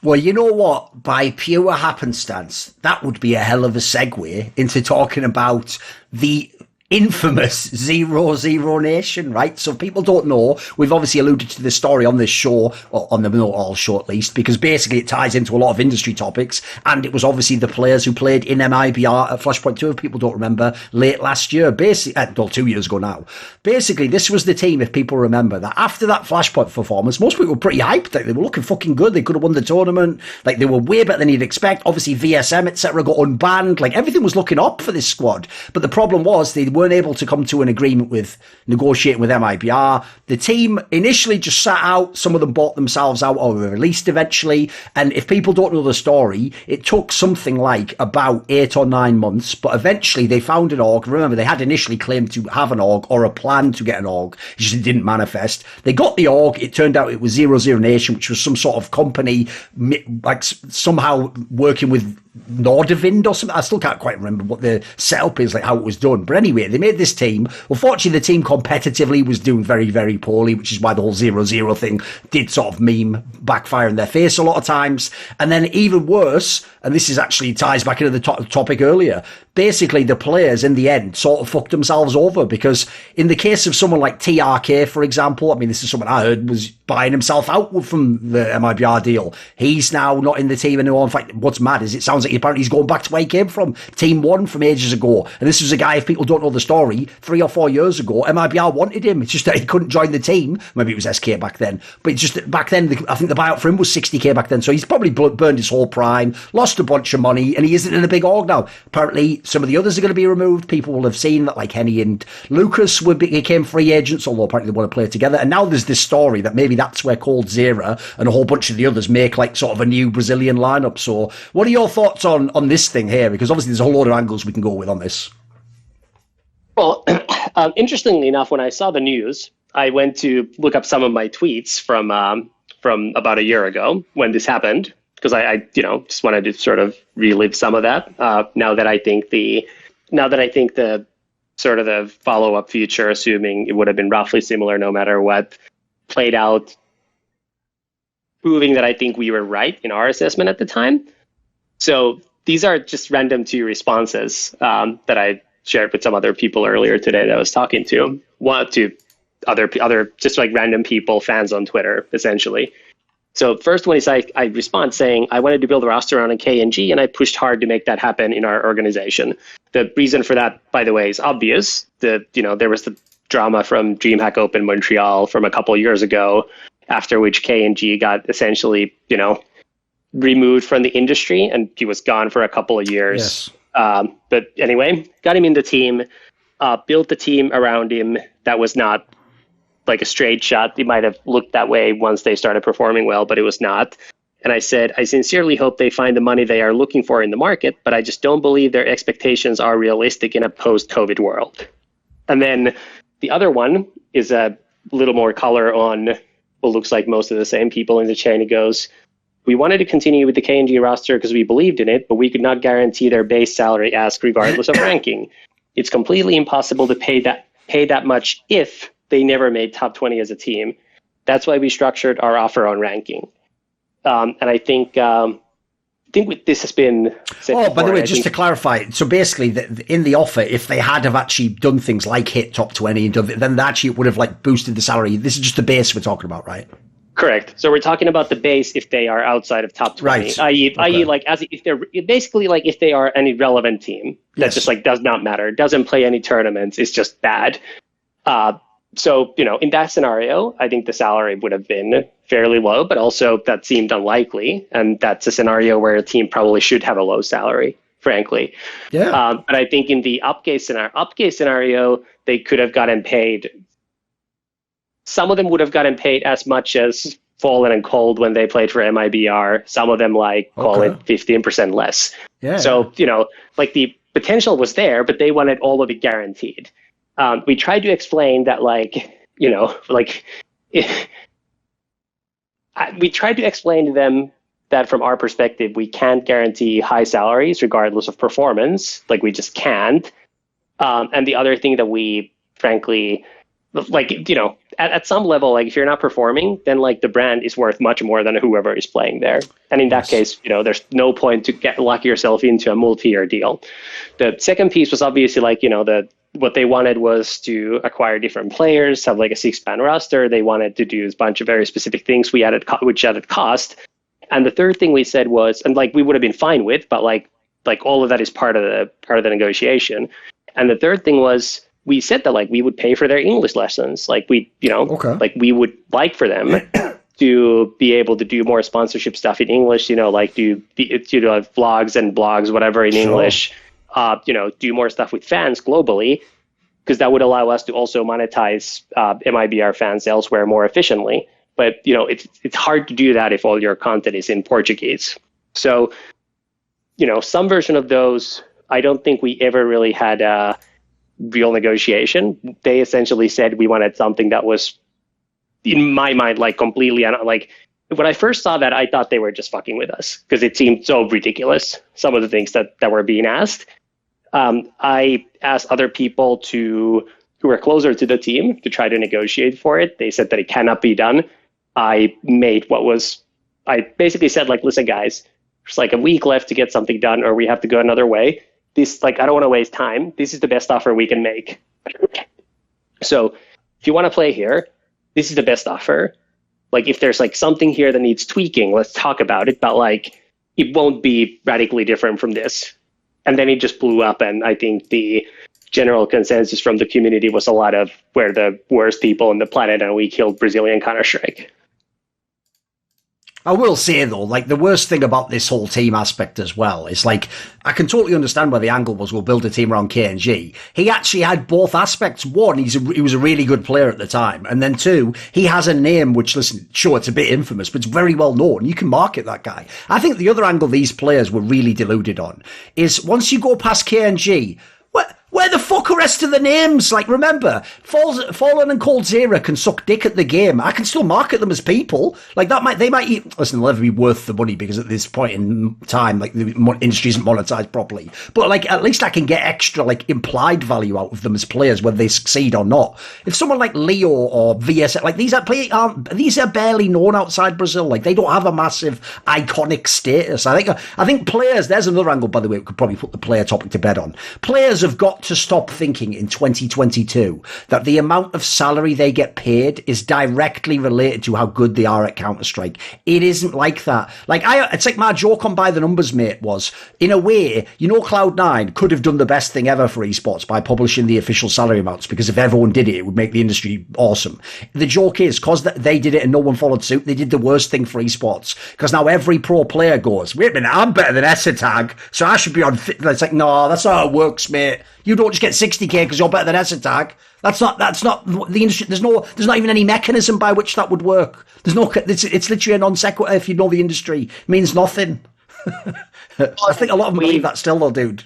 Well, you know what? By pure happenstance, that would be a hell of a segue into talking about the infamous 0-0 nation, right? So people don't know. We've obviously alluded to this story on this show, or on the Not All show at least, because basically it ties into a lot of industry topics. And it was obviously the players who played in MIBR at Flashpoint 2, if people don't remember, late last year, basically, well, 2 years ago now. Basically, this was the team, if people remember, that after that Flashpoint performance, most people were pretty hyped. Like, they were looking fucking good. They could have won the tournament. Like, they were way better than you'd expect. Obviously, VSM, etc., got unbanned. Like, everything was looking up for this squad. But the problem was they weren't able to come to an agreement with negotiating with MIBR. The team initially just sat out. Some of them bought themselves out or were released eventually. And if people don't know the story, it took something like about 8 or 9 months, but eventually they found an org. Remember, they had initially claimed to have an org or a plan to get an org. It just didn't manifest. They got the org. It turned out it was 0-0 Nation, which was some sort of company, like somehow working with Nordavind or something. I still can't quite remember what the setup is, like how it was done. But anyway, they made this team. Unfortunately, the team competitively was doing very, very poorly, which is why the whole 0-0 thing did sort of meme backfire in their face a lot of times. And then even worse, and this is actually ties back into the topic earlier, basically the players in the end sort of fucked themselves over, because in the case of someone like TRK, for example, I mean, this is someone I heard was buying himself out from the MIBR deal. He's now not in the team anymore. In fact, what's mad is it sounds like apparently he's going back to where he came from, Team 1 from ages ago. And this was a guy, if people don't know the story, 3 or 4 years ago, MIBR wanted him. It's just that he couldn't join the team. Maybe it was SK back then. But it's just that back then, I think the buyout for him was 60k back then. So he's probably burned his whole prime, lost a bunch of money, and he isn't in a big org now. Apparently, some of the others are going to be removed. People will have seen that, like Henny and Lucas became free agents, although apparently they want to play together. And now there's this story that maybe that's where Cold Zera and a whole bunch of the others make like sort of a new Brazilian lineup. So what are your thoughts on this thing here? Because obviously there's a whole lot of angles we can go with on this. Well, interestingly enough, when I saw the news, I went to look up some of my tweets from about a year ago when this happened, because I just wanted to sort of relive some of that. Now that I think the sort of the follow-up future, assuming it would have been roughly similar no matter what, played out, proving that I think we were right in our assessment at the time. So these are just random 2 responses that I shared with some other people earlier today that I was talking to. One to other just like random people, fans on Twitter, essentially. So first one is I respond saying, I wanted to build a roster on a KNG, and I pushed hard to make that happen in our organization. The reason for that, by the way, is obvious. There was the drama from DreamHack Open Montreal from a couple of years ago, after which KNG got essentially, removed from the industry, and he was gone for a couple of years. Yes. But anyway, got him in the team, built the team around him. That was not like a straight shot. It might have looked that way once they started performing well, but it was not. And I said, I sincerely hope they find the money they are looking for in the market, but I just don't believe their expectations are realistic in a post-COVID world. And then the other one is a little more color on what looks like most of the same people in the chain. It goes, we wanted to continue with the KNG roster because we believed in it, but we could not guarantee their base salary ask regardless of ranking. It's completely impossible to pay that much if they never made top 20 as a team. That's why we structured our offer on ranking. And I think this has been said before. By the way, just to clarify, so basically in the offer, if they had have actually done things like hit top 20, then actually it would have like boosted the salary. This is just the base we're talking about, right? Correct. So we're talking about the base if they are outside of top 20, right. i.e. like if they're basically like if they are an irrelevant team that just like does not matter, doesn't play any tournaments, is just bad. So, in that scenario, I think the salary would have been fairly low, but also that seemed unlikely. And that's a scenario where a team probably should have a low salary, frankly. Yeah. But I think in the upcase scenario, they could have gotten paid. Some of them would have gotten paid as much as Fallen and Cold when they played for MIBR. Some of them call it 15% less. Yeah. So, like the potential was there, but they wanted all of it guaranteed. We tried to explain that, we tried to explain to them that from our perspective, we can't guarantee high salaries regardless of performance. Like, we just can't. And the other thing that we frankly like, at some level, like if you're not performing, then like the brand is worth much more than whoever is playing there. And in that case, there's no point to lock yourself into a multi-year deal. The second piece was obviously like, what they wanted was to acquire different players, have like a 6-man roster. They wanted to do a bunch of very specific things which added cost. And the third thing we said was, and like we would have been fine with, but like all of that is part of the negotiation. And the third thing was, we said that like we would pay for their English lessons. Like like we would like for them to be able to do more sponsorship stuff in English, like do vlogs and blogs, whatever in English, do more stuff with fans globally, because that would allow us to also monetize MIBR fans elsewhere more efficiently. But, it's hard to do that if all your content is in Portuguese. So, some version of those, I don't think we ever really had a real negotiation. They essentially said we wanted something that was, in my mind, like completely, like when I first saw that, I thought they were just fucking with us because it seemed so ridiculous, some of the things that were being asked. I asked other people who were closer to the team to try to negotiate for it. They said that it cannot be done. I basically said, like, listen, guys, there's like a week left to get something done, or we have to go another way. This, like, I don't want to waste time. This is the best offer we can make. So if you want to play here, this is the best offer. Like, if there's like something here that needs tweaking, let's talk about it. But like, it won't be radically different from this. And then it just blew up. And I think the general consensus from the community was a lot of, we're the worst people on the planet and we killed Brazilian Counter-Strike. I will say, though, like, the worst thing about this whole team aspect as well is, like, I can totally understand where the angle was, we'll build a team around KNG. He actually had both aspects. One, he was a really good player at the time. And then two, he has a name which, listen, sure, it's a bit infamous, but it's very well known. You can market that guy. I think the other angle these players were really deluded on is once you go past KNG, where the fuck are the rest of the names? Like, remember, Fallen and Cold Zero can suck dick at the game. I can still market them as people. Like, they might listen, they'll never be worth the money because at this point in time, like, the industry isn't monetized properly. But, like, at least I can get extra, like, implied value out of them as players, whether they succeed or not. If someone like Leo or VS, like, these are barely known outside Brazil. Like, they don't have a massive iconic status. I think players, there's another angle, by the way, we could probably put the player topic to bed on. Players have got to stop thinking in 2022 that the amount of salary they get paid is directly related to how good they are at Counter-Strike. It isn't like that. Like, it's like my joke on By the Numbers, mate, was, in a way, Cloud9 could have done the best thing ever for esports by publishing the official salary amounts, because if everyone did it, it would make the industry awesome. The joke is, because they did it and no one followed suit, they did the worst thing for esports, because now every pro player goes, wait a minute, I'm better than Esatag, so I should be on fit. It's like, no, that's not how it works, mate. You don't just get 60k because you're better than Esatag. That's not the industry. There's not even any mechanism by which that would work. It's literally a non sequitur. If you know the industry, it means nothing. I think a lot of them believe that still, though, dude.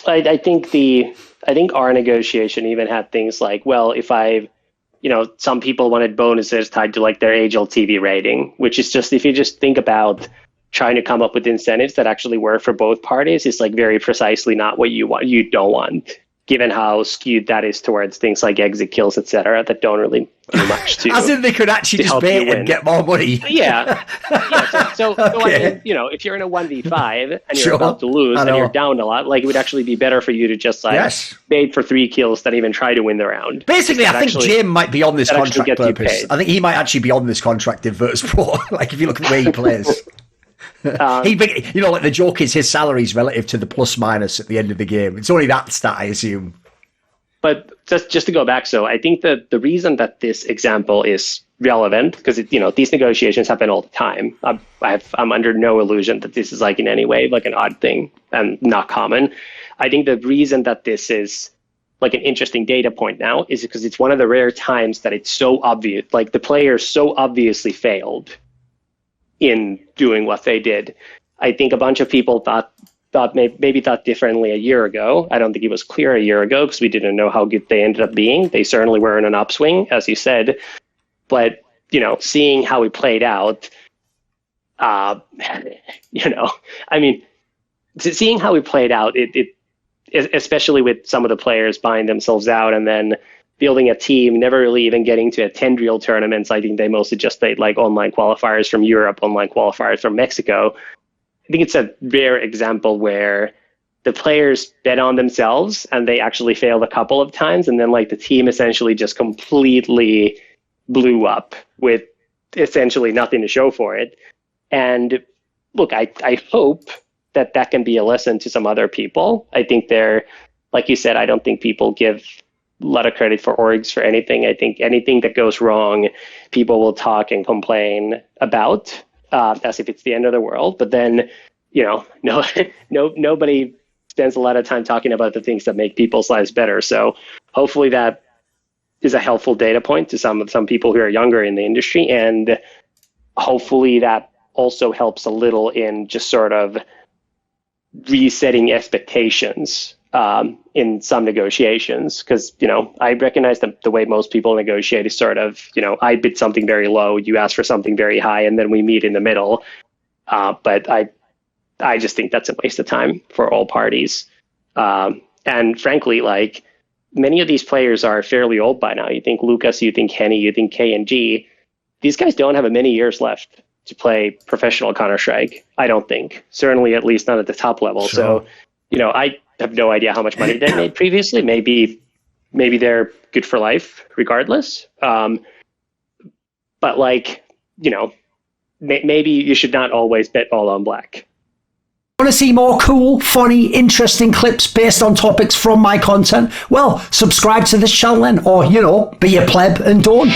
I think our negotiation even had things like, well, if some people wanted bonuses tied to like their HLTV rating, which is just, if you just think about trying to come up with incentives that actually work for both parties, is like very precisely not what you don't want, given how skewed that is towards things like exit kills, etc., that don't really do much to. As in, they could actually just bait and get more money. Yeah. So okay. I mean, if you're in a 1v5 and you're about to lose and you're down a lot, like, it would actually be better for you to just bait for 3 kills than even try to win the round. Basically, I think Jim might be on this contract purpose. I think he might actually be on this contract in Virtus Pro. Like, if you look at the way he plays. Like, the joke is his salary's relative to the plus minus at the end of the game. It's only that stat, I assume. But just to go back, so I think that the reason that this example is relevant, because these negotiations happen all the time. I'm under no illusion that this is like in any way like an odd thing and not common. I think the reason that this is like an interesting data point now is because it's one of the rare times that it's so obvious, like the players so obviously failed in doing what they did. I think a bunch of people thought differently a year ago. I don't think it was clear a year ago because we didn't know how good they ended up being. They certainly were in an upswing, as you said. But, seeing how it played out, seeing how it played out, it especially with some of the players buying themselves out and then building a team, never really even getting to attend real tournaments. I think they mostly just played like online qualifiers from Europe, online qualifiers from Mexico. I think it's a rare example where the players bet on themselves and they actually failed a couple of times, and then like the team essentially just completely blew up with essentially nothing to show for it. And look, I hope that that can be a lesson to some other people. I think like you said, I don't think people give a lot of credit for orgs for anything. I think anything that goes wrong, people will talk and complain about as if it's the end of the world. But then, nobody spends a lot of time talking about the things that make people's lives better. So hopefully that is a helpful data point to some people who are younger in the industry. And hopefully that also helps a little in just sort of resetting expectations in some negotiations. Because, I recognize that the way most people negotiate is sort of, I bid something very low, you ask for something very high, and then we meet in the middle. But I just think that's a waste of time for all parties. And frankly, like, many of these players are fairly old by now. You think Lucas, you think Henny, you think KNG. These guys don't have many years left to play professional Counter-Strike, I don't think. Certainly, at least not at the top level. Sure. So, I have no idea how much money they made previously. Maybe they're good for life regardless. But like, maybe you should not always bet all on black. Want to see more cool, funny, interesting clips based on topics from my content? Well, subscribe to this channel then, or, be a pleb and don't.